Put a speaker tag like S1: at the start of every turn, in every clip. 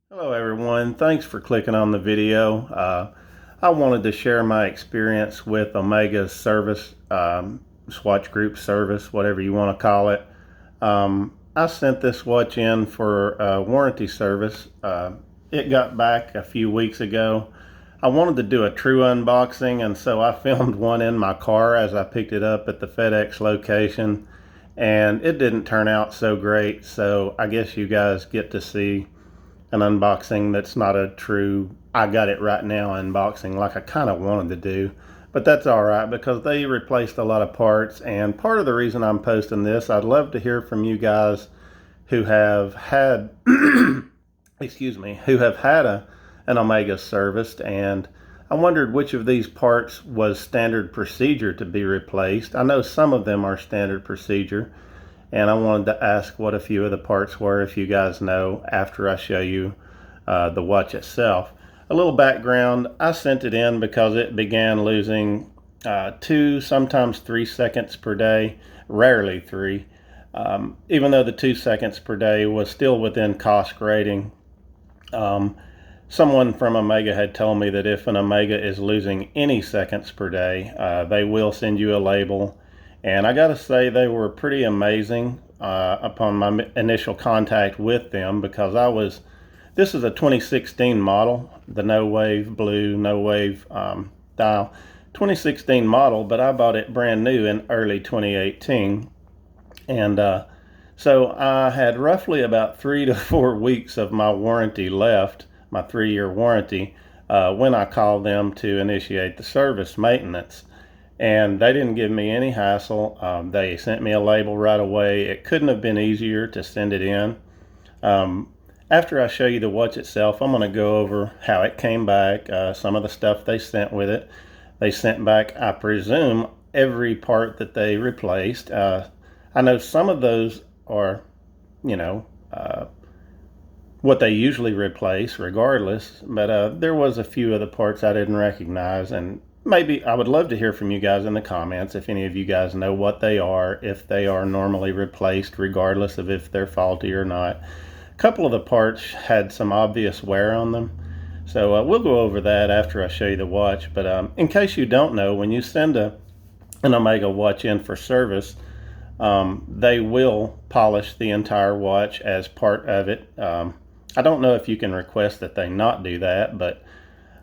S1: Hello everyone, thanks for clicking on the video. I wanted to share my experience with Omega's service, Swatch Group service, whatever you want to call it. I sent this watch in for a warranty service. It got back a few weeks ago. I wanted to do a true unboxing, and so I filmed one in my car as I picked it up at the FedEx location, and it didn't turn out so great, so I guess you guys get to see an unboxing that's not a true I got it right now unboxing like I kind of wanted to do. But that's all right because they replaced a lot of parts, and part of the reason I'm posting this, I'd love to hear from you guys who have had excuse me, who have had an Omega serviced, and I wondered which of these parts was standard procedure to be replaced. I know some of them are standard procedure, and I wanted to ask what a few of the parts were, if you guys know, after I show you the watch itself. A little background: I sent it in because it began losing 2, sometimes 3 seconds per day, rarely 3. Even though the 2 seconds per day was still within cost grading. Someone from Omega had told me that if an Omega is losing any seconds per day, they will send you a label. And I gotta say, they were pretty amazing upon my initial contact with them, because this is a 2016 model, the No Wave Blue, No Wave dial. 2016 model, but I bought it brand new in early 2018. And so I had roughly about 3 to 4 weeks of my warranty left, my 3-year warranty, when I called them to initiate the service maintenance. And they didn't give me any hassle. They sent me a label right away. It couldn't have been easier to send it in. After I show you the watch itself, I'm going to go over how it came back, some of the stuff they sent with it. They sent back, I presume, every part that they replaced. I know some of those are, what they usually replace regardless, but there was a few of the parts I didn't recognize, and maybe I would love to hear from you guys in the comments if any of you guys know what they are, if they are normally replaced regardless of if they're faulty or not. A couple of the parts had some obvious wear on them, so we'll go over that after I show you the watch. But in case you don't know, when you send an Omega watch in for service, they will polish the entire watch as part of it. I don't know if you can request that they not do that, but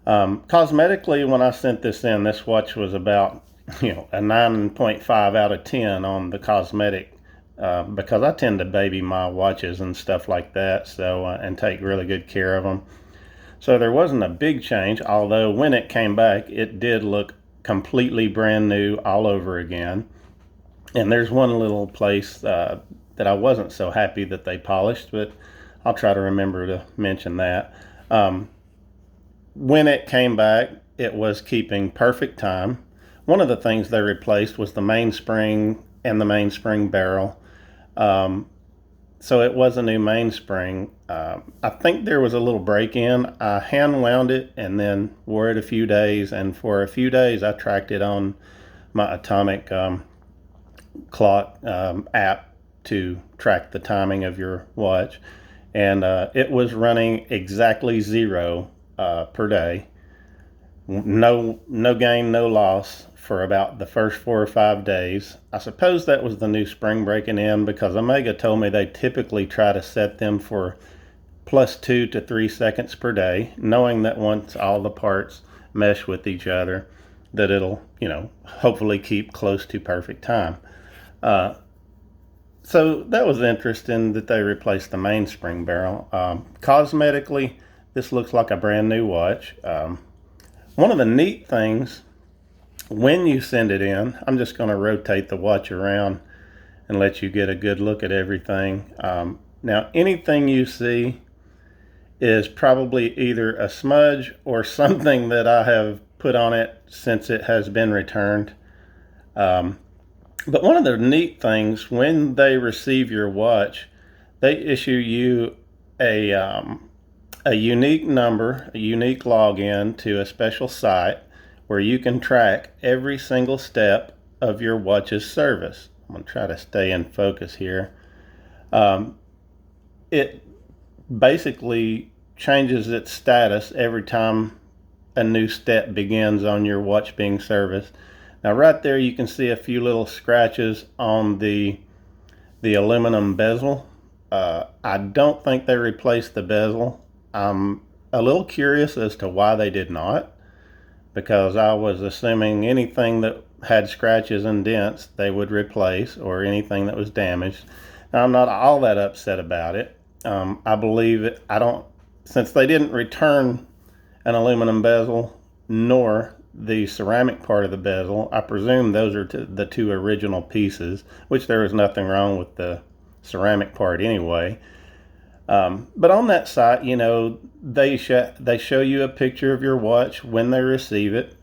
S1: cosmetically, when I sent this in, this watch was about a 9.5 out of 10 on the cosmetic, because I tend to baby my watches and stuff like that, so and take really good care of them. So there wasn't a big change, although when it came back, it did look completely brand new all over again. And there's one little place that I wasn't so happy that they polished, but I'll try to remember to mention that. When it came back, it was keeping perfect time. One of the things they replaced was the mainspring and the mainspring barrel. So it was a new mainspring. I think there was a little break-in. I hand wound it and then wore it a few days, and for a few days I tracked it on my Atomic clock app to track the timing of your watch, and it was running exactly 0 per day. No gain, no loss for about the first 4 or 5 days. I suppose that was the new spring breaking in, because Omega told me they typically try to set them for plus 2 to 3 seconds per day, knowing that once all the parts mesh with each other, that it'll, hopefully keep close to perfect time. So that was interesting that they replaced the mainspring barrel. Cosmetically, this looks like a brand new watch. One of the neat things, when you send it in, I'm just going to rotate the watch around and let you get a good look at everything. Now, anything you see is probably either a smudge or something that I have put on it since it has been returned. But one of the neat things, when they receive your watch, they issue you a unique number, a unique login to a special site where you can track every single step of your watch's service. I'm going to try to stay in focus here. It basically changes its status every time a new step begins on your watch being serviced. Now right there you can see a few little scratches on the aluminum bezel. I don't think they replaced the bezel. I'm a little curious as to why they did not, because I was assuming anything that had scratches and dents they would replace, or anything that was damaged. Now, I'm not all that upset about it. I believe it, I don't, since they didn't return an aluminum bezel nor the ceramic part of the bezel, I presume those are the two original pieces, which there was nothing wrong with the ceramic part anyway. But on that site, you know, they show you a picture of your watch when they receive it,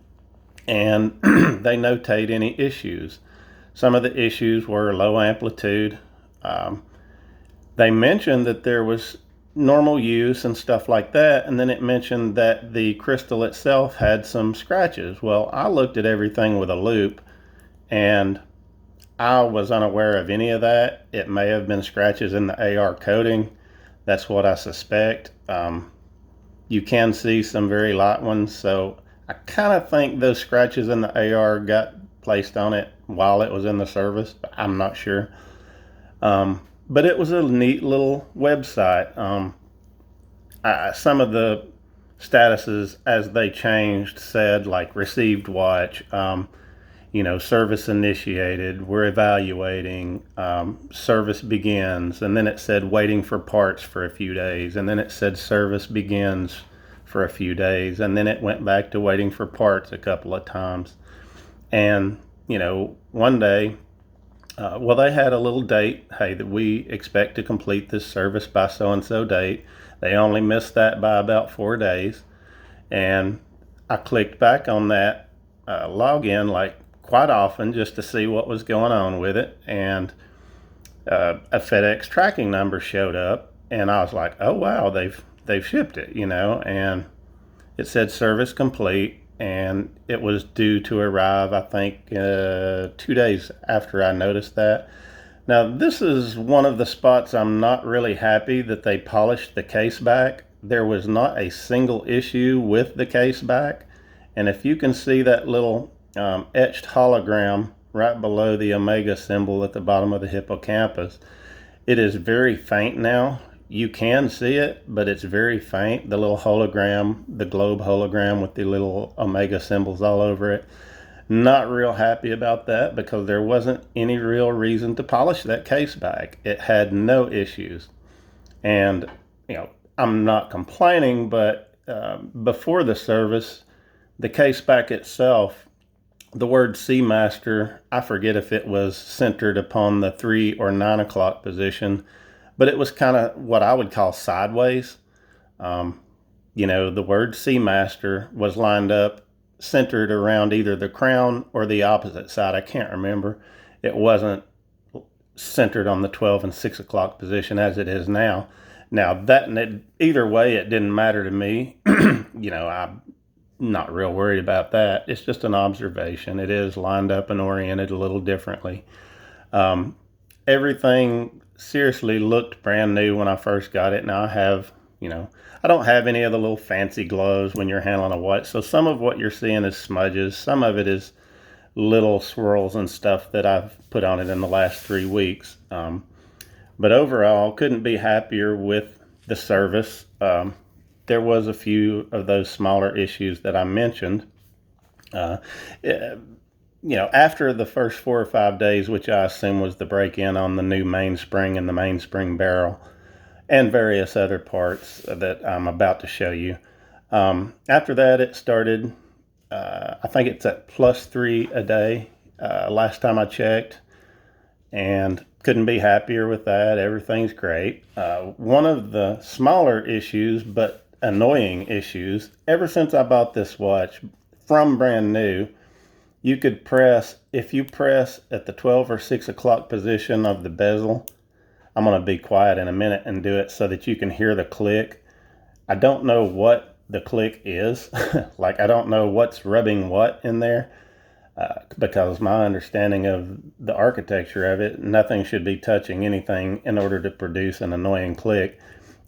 S1: and they notate any issues. Some of the issues were low amplitude. They mentioned that there was normal use and stuff like that, and then it mentioned that the crystal itself had some scratches. Well, I looked at everything with a loupe, and I was unaware of any of that. It may have been scratches in the AR coating. That's what I suspect. You can see some very light ones, so I kind of think those scratches in the AR got placed on it while it was in the service, but I'm not sure. But it was a neat little website. Some of the statuses as they changed said like received watch, you know, service initiated, we're evaluating, service begins, and then it said waiting for parts for a few days, and then it said service begins for a few days, and then it went back to waiting for parts a couple of times. And, you know, one day, well, they had a little date, hey, that we expect to complete this service by so-and-so date. They only missed that by about 4 days. And I clicked back on that login like quite often just to see what was going on with it. And a FedEx tracking number showed up, and I was like, oh, wow, they've shipped it, you know, and it said service complete. And it was due to arrive, I think, 2 days after I noticed that. Now, this is one of the spots I'm not really happy that they polished the case back. There was not a single issue with the case back. And if you can see that little etched hologram right below the Omega symbol at the bottom of the hippocampus, it is very faint now. You can see it, but it's very faint. The little hologram, the globe hologram with the little Omega symbols all over it. Not real happy about that, because there wasn't any real reason to polish that case back. It had no issues. And, you know, I'm not complaining, but before the service, the case back itself, the word Seamaster, I forget if it was centered upon the 3 or 9 o'clock position, but it was kind of what I would call sideways. You know, the word Seamaster was lined up, centered around either the crown or the opposite side. I can't remember. It wasn't centered on the 12 and 6 o'clock position as it is now. Now, either way, it didn't matter to me. You know, I'm not real worried about that. It's just an observation. It is lined up and oriented a little differently. Everything seriously looked brand new when I first got it. Now I have, you know, I don't have any of the little fancy glows when you're handling a watch. So some of what you're seeing is smudges. Some of it is little swirls and stuff that I've put on it in the last 3 weeks. But overall, couldn't be happier with the service. There was a few of those smaller issues that I mentioned. You know, after the first 4 or 5 days, which I assume was the break-in on the new mainspring and the mainspring barrel and various other parts that I'm about to show you. After that, it started, I think it's at +3 a day last time I checked, and couldn't be happier with that. Everything's great. One of the smaller issues, but annoying issues, ever since I bought this watch from brand new, you could press, if you press at the 12 or 6 o'clock position of the bezel, I'm going to be quiet in a minute and do it so that you can hear the click. I don't know what the click is. Like, I don't know what's rubbing what in there, because my understanding of the architecture of it, nothing should be touching anything in order to produce an annoying click.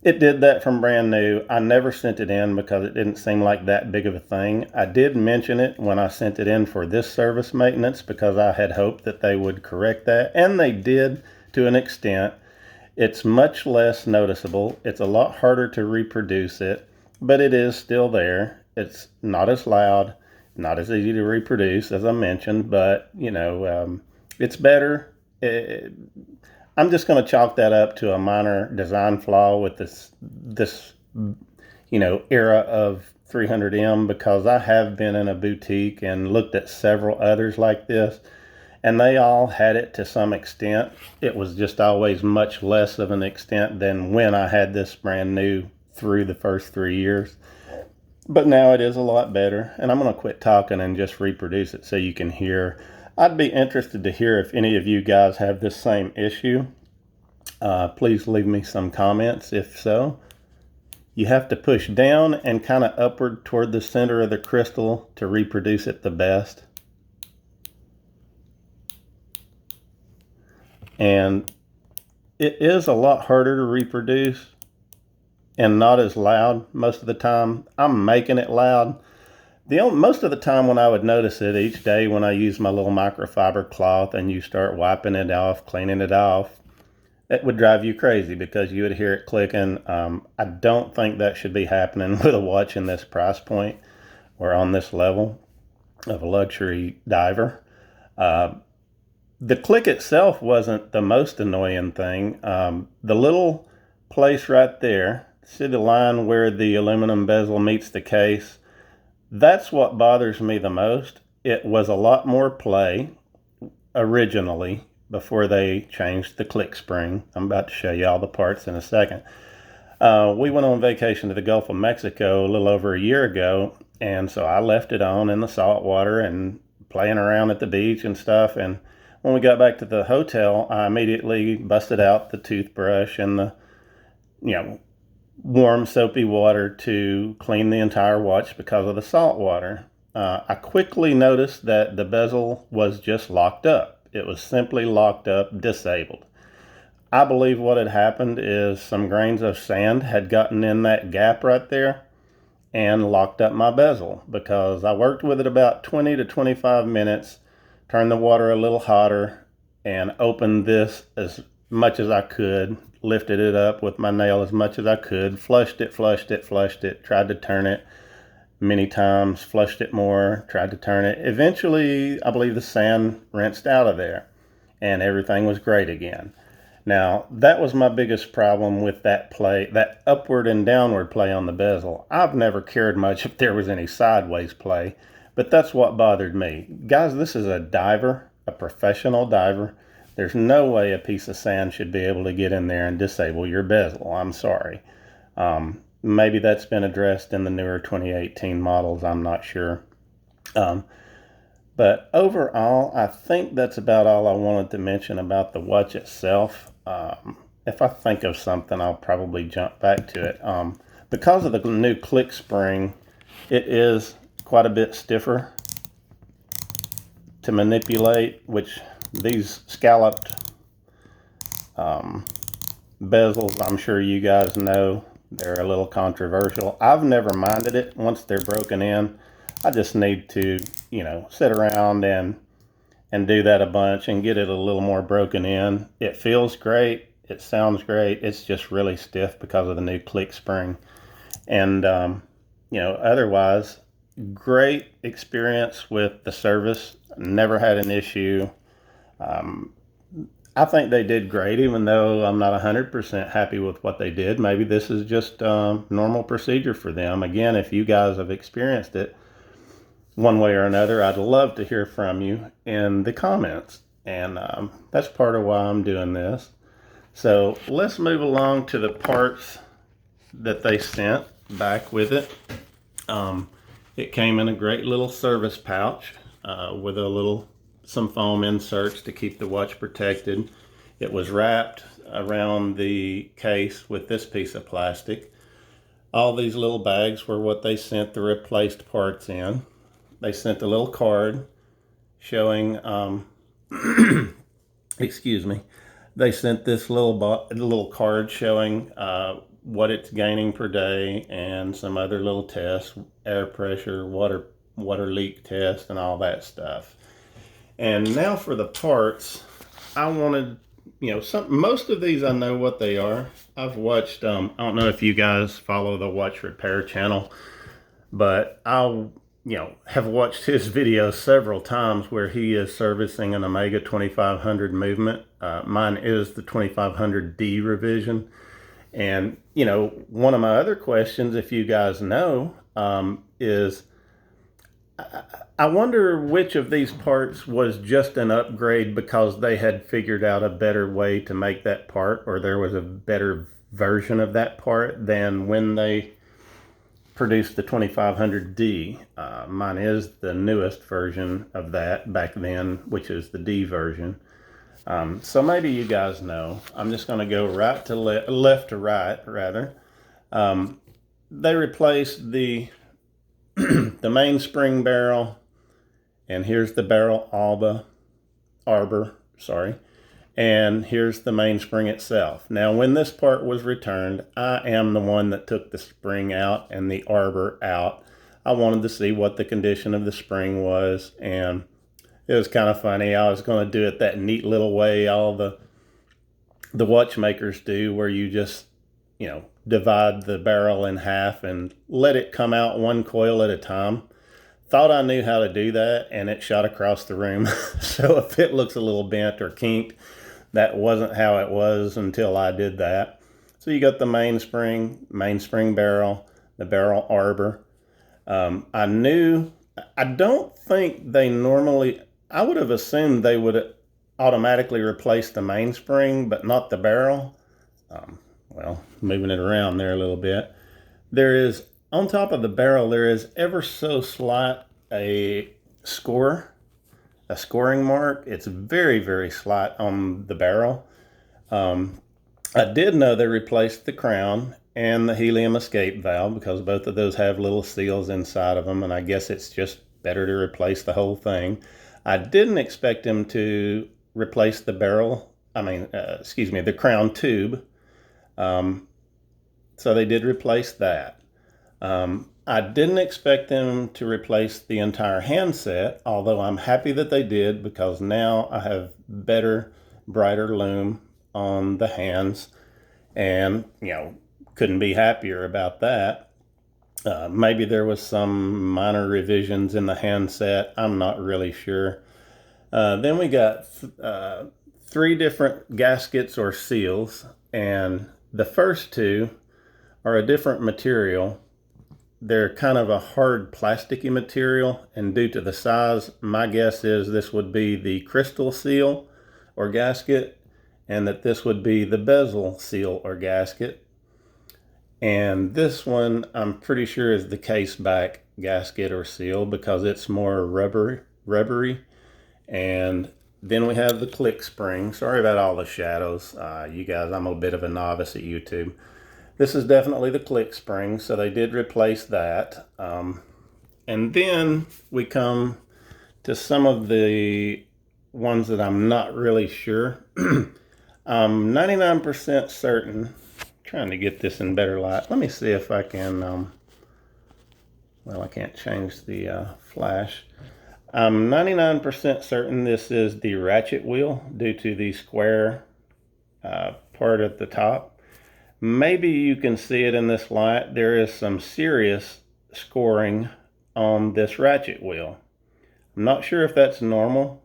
S1: It did that from brand new. I never sent it in because it didn't seem like that big of a thing. I did mention it when I sent it in for this service maintenance because I had hoped that they would correct that, and they did to an extent. It's much less noticeable. It's a lot harder to reproduce it, but it is still there. It's not as loud, not as easy to reproduce as I mentioned, but it's better. I'm just going to chalk that up to a minor design flaw with this era of 300M, because I have been in a boutique and looked at several others like this, and they all had it to some extent. It was just always much less of an extent than when I had this brand new through the first 3 years. But now it is a lot better, and I'm going to quit talking and just reproduce it so you can hear. I'd be interested to hear if any of you guys have this same issue. Please leave me some comments if so. You have to push down and kind of upward toward the center of the crystal to reproduce it the best. And it is a lot harder to reproduce and not as loud most of the time. I'm making it loud. Most of the time when I would notice it each day when I use my little microfiber cloth and you start wiping it off, cleaning it off, it would drive you crazy because you would hear it clicking. I don't think that should be happening with a watch in this price point or on this level of a luxury diver. The click itself wasn't the most annoying thing. The little place right there, see the line where the aluminum bezel meets the case? That's what bothers me the most. It was a lot more play originally before they changed the click spring. I'm about to show you all the parts in a second. We went on vacation to the Gulf of Mexico a little over a year ago, and so I left it on in the salt water and playing around at the beach and stuff. And when we got back to the hotel, I immediately busted out the toothbrush and the warm soapy water to clean the entire watch because of the salt water. I quickly noticed that the bezel was just locked up. It was simply locked up, disabled. I believe what had happened is some grains of sand had gotten in that gap right there and locked up my bezel, because I worked with it about 20 to 25 minutes, turned the water a little hotter, and opened this as much as I could, lifted it up with my nail as much as I could, flushed it, tried to turn it many times, flushed it more, tried to turn it. Eventually, I believe the sand rinsed out of there and everything was great again. Now, that was my biggest problem with that play, that upward and downward play on the bezel. I've never cared much if there was any sideways play, but that's what bothered me. Guys, this is a diver, a professional diver. There's no way a piece of sand should be able to get in there and disable your bezel. I'm sorry. Maybe that's been addressed in the newer 2018 models. I'm not sure. But overall, I think that's about all I wanted to mention about the watch itself. If I think of something, I'll probably jump back to it. Because of the new click spring, it is quite a bit stiffer to manipulate, which these scalloped bezels, I'm sure you guys know, they're a little controversial. I've never minded it once they're broken in. I just need to, sit around and do that a bunch and get it a little more broken in. It feels great. It sounds great. It's just really stiff because of the new click spring. And, otherwise, great experience with the service. Never had an issue. I think they did great, even though I'm not 100% happy with what they did. Maybe this is just normal procedure for them. Again, if you guys have experienced it one way or another, I'd love to hear from you in the comments. And that's part of why I'm doing this. So let's move along to the parts that they sent back with it. It came in a great little service pouch with some foam inserts to keep the watch protected. It was wrapped around the case with this piece of plastic. All these little bags were what they sent the replaced parts in. They sent a little card showing, excuse me, they sent this little card showing what it's gaining per day and some other little tests, air pressure, water leak test, and all that stuff. And now for the parts, I wanted, most of these I know what they are. I've watched, I don't know if you guys follow the Watch Repair channel, but have watched his videos several times where he is servicing an Omega 2500 movement. Mine is the 2500D revision. And, one of my other questions, if you guys know, is I wonder which of these parts was just an upgrade because they had figured out a better way to make that part, or there was a better version of that part than when they produced the 2500D. Mine is the newest version of that back then, which is the D version. So maybe you guys know. I'm just going to go right to left to right, rather. They replaced the the mainspring barrel, and here's the barrel arbor, and here's the mainspring itself. Now, when this part was returned, I am the one that took the spring out and the arbor out. I wanted to see what the condition of the spring was, and it was kind of funny. I was going to do it that neat little way all the watchmakers do, where you just, divide the barrel in half and let it come out one coil at a time. Thought I knew how to do that, and it shot across the room. So if it looks a little bent or kinked, that wasn't how it was until I did that. So you got the mainspring barrel, the barrel arbor. I don't think they normally, I would have assumed they would automatically replace the mainspring, but not the barrel. Well, moving it around there a little bit. There is, on top of the barrel, there is ever so slight a scoring mark. It's very, very slight on the barrel. I did know they replaced the crown and the helium escape valve because both of those have little seals inside of them, and I guess it's just better to replace the whole thing. I didn't expect them to replace the the crown tube. So they did replace that. I didn't expect them to replace the entire handset, although I'm happy that they did because now I have better, brighter lume on the hands, and, couldn't be happier about that. Maybe there was some minor revisions in the handset. I'm not really sure. Then we got 3 different gaskets or seals, and the first 2 are a different material. They're kind of a hard plasticky material, and due to the size, my guess is this would be the crystal seal or gasket, and that this would be the bezel seal or gasket. And this one, I'm pretty sure, is the case back gasket or seal because it's more rubbery. And then we have the click spring. Sorry about all the shadows. You guys, I'm a bit of a novice at YouTube. This is definitely the click spring, so they did replace that. And then we come to some of the ones that I'm not really sure. I'm 99% certain, trying to get this in better light. Let me see if I can, well, I can't change the flash. I'm 99% certain this is the ratchet wheel due to the square part at the top. Maybe you can see it in this light. There is some serious scoring on this ratchet wheel. I'm not sure if that's normal,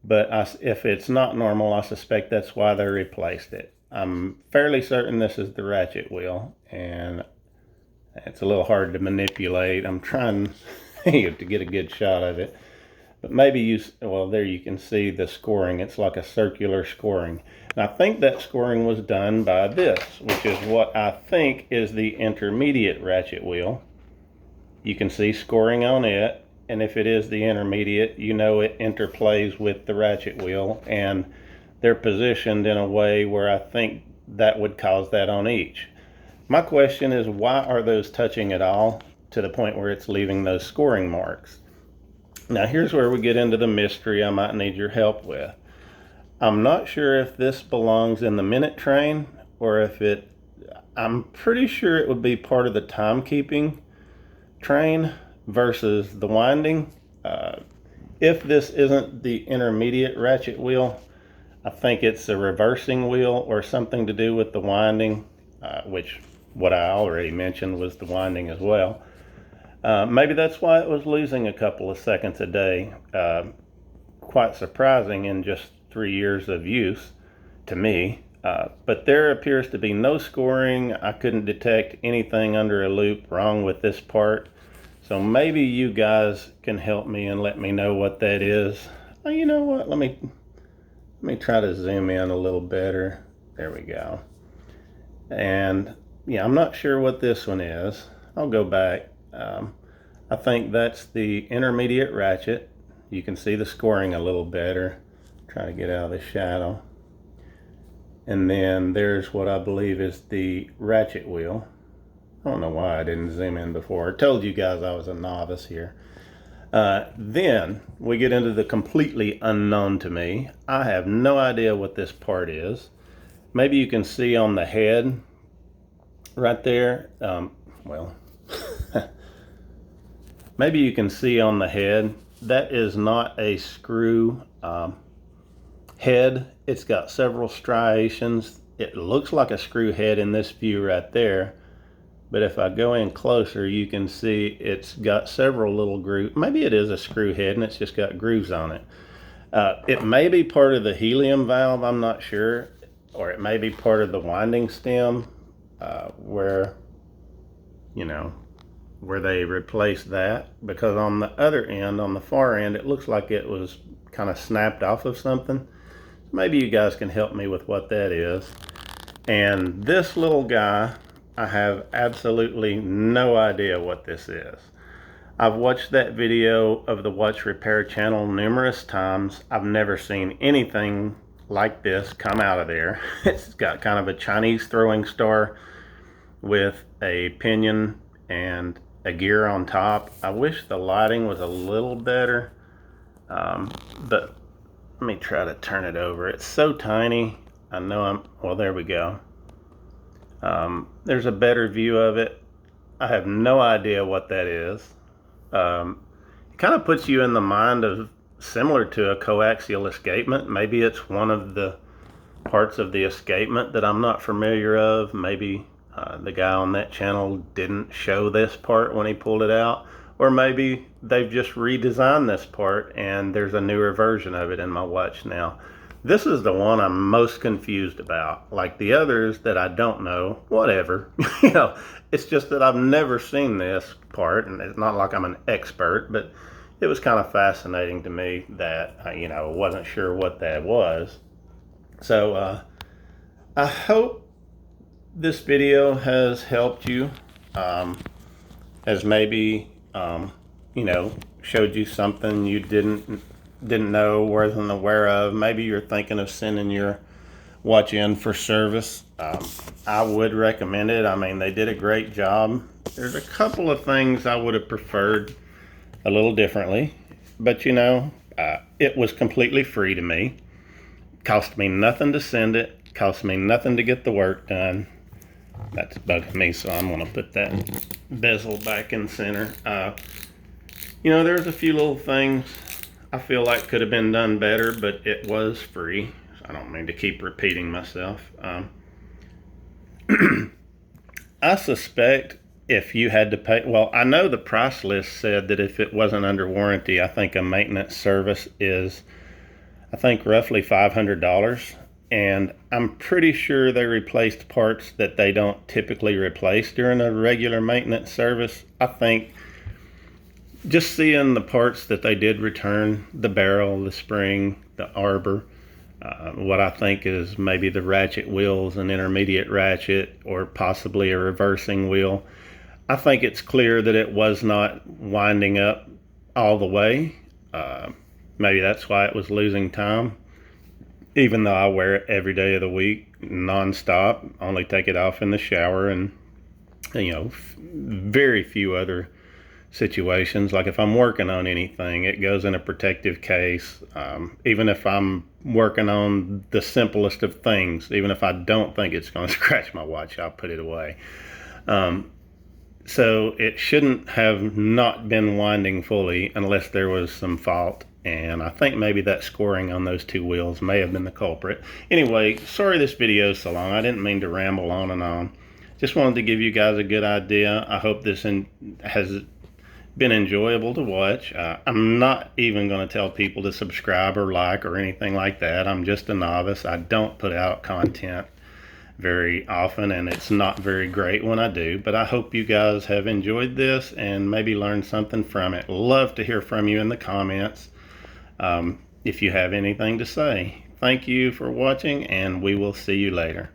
S1: but if it's not normal, I suspect that's why they replaced it. I'm fairly certain this is the ratchet wheel, and it's a little hard to manipulate. I'm trying to get a good shot of it, but maybe there you can see the scoring. It's like a circular scoring. And I think that scoring was done by this, which is what I think is the intermediate ratchet wheel. You can see scoring on it, and if it is the intermediate, it interplays with the ratchet wheel, and they're positioned in a way where I think that would cause that on each. My question is, why are those touching at all to the point where it's leaving those scoring marks? Now here's where we get into the mystery I might need your help with. I'm not sure if this belongs in the minute train or if I'm pretty sure it would be part of the timekeeping train versus the winding. If this isn't the intermediate ratchet wheel, I think it's a reversing wheel or something to do with the winding, which what I already mentioned was the winding as well. Maybe that's why it was losing a couple of seconds a day. Quite surprising in just 3 years of use to me. But there appears to be no scoring. I couldn't detect anything under a loop wrong with this part. So maybe you guys can help me and let me know what that is. Oh, you know what? Let me try to zoom in a little better. There we go. And yeah, I'm not sure what this one is. I'll go back. I think that's the intermediate ratchet. You can see the scoring a little better. Try to get out of the shadow. And then there's what I believe is the ratchet wheel. I don't know why I didn't zoom in before. I told you guys I was a novice here. Then we get into the completely unknown to me. I have no idea what this part is. Maybe you can see on the head right there. Well, maybe you can see on the head. That is not a screw head. It's got several striations. It looks like a screw head in this view right there. But if I go in closer, you can see it's got several little grooves. Maybe it is a screw head and it's just got grooves on it. It may be part of the helium valve, I'm not sure. Or it may be part of the winding stem where they replaced that. Because on the other end, on the far end, it looks like it was kind of snapped off of something. Maybe you guys can help me with what that is. And this little guy, I have absolutely no idea what this is. I've watched that video of the Watch Repair channel numerous times. I've never seen anything like this come out of there. It's got kind of a Chinese throwing star with a pinion and a gear on top. I wish the lighting was a little better, but let me try to turn it over. It's so tiny. I know well, there we go. There's a better view of it. I have no idea what that is. It kind of puts you in the mind of similar to a coaxial escapement. Maybe it's one of the parts of the escapement that I'm not familiar of. Maybe the guy on that channel didn't show this part when he pulled it out. Or maybe they've just redesigned this part and there's a newer version of it in my watch now. This is the one I'm most confused about. Like the others that I don't know, whatever. It's just that I've never seen this part, and it's not like I'm an expert, but it was kind of fascinating to me that, I wasn't sure what that was. So I hope this video has helped you, has maybe, showed you something you didn't know, wasn't aware of. Maybe you're thinking of sending your watch in for service. I would recommend it. I mean, they did a great job. There's a couple of things I would have preferred a little differently, but it was completely free to me. Cost me nothing to send it, cost me nothing to get the work done. That's bugging me, so I'm going to put that bezel back in center. There's a few little things I feel like could have been done better, but it was free. I don't mean to keep repeating myself. I suspect if you had to pay, well, I know the price list said that if it wasn't under warranty, I think a maintenance service is, roughly $500. And I'm pretty sure they replaced parts that they don't typically replace during a regular maintenance service. I think just seeing the parts that they did return, the barrel, the spring, the arbor, what I think is maybe the ratchet wheels, an intermediate ratchet, or possibly a reversing wheel. I think it's clear that it was not winding up all the way. Maybe that's why it was losing time. Even though I wear it every day of the week, non-stop, only take it off in the shower, and very few other situations. Like if I'm working on anything, it goes in a protective case. Even if I'm working on the simplest of things, even if I don't think it's going to scratch my watch, I'll put it away. So it shouldn't have not been winding fully unless there was some fault. And I think maybe that scoring on those two wheels may have been the culprit. Anyway, sorry this video is so long. I didn't mean to ramble on and on. Just wanted to give you guys a good idea. I hope this has been enjoyable to watch. I'm not even going to tell people to subscribe or like or anything like that. I'm just a novice. I don't put out content very often, and it's not very great when I do, but I hope you guys have enjoyed this and maybe learned something from it. Love to hear from you in the comments if you have anything to say. Thank you for watching, and we will see you later.